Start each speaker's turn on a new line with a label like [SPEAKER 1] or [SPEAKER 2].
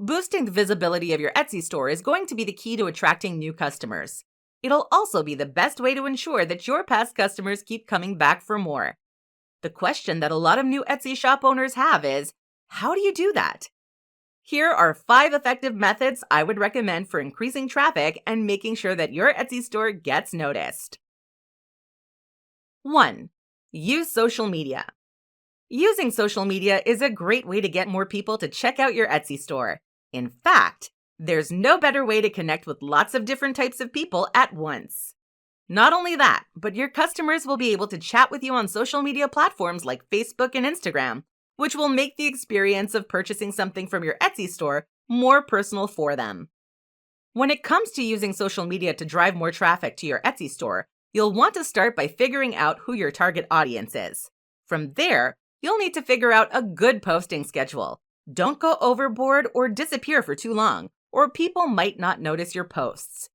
[SPEAKER 1] Boosting the visibility of your Etsy store is going to be the key to attracting new customers. It'll also be the best way to ensure that your past customers keep coming back for more. The question that a lot of new Etsy shop owners have is, how do you do that? Here are 5 effective methods I would recommend for increasing traffic and making sure that your Etsy store gets noticed. 1. Use social media. Using social media is a great way to get more people to check out your Etsy store. In fact, there's no better way to connect with lots of different types of people at once. Not only that, but your customers will be able to chat with you on social media platforms like Facebook and Instagram, which will make the experience of purchasing something from your Etsy store more personal for them. When it comes to using social media to drive more traffic to your Etsy store, you'll want to start by figuring out who your target audience is. From there, you'll need to figure out a good posting schedule. Don't go overboard or disappear for too long, or people might not notice your posts.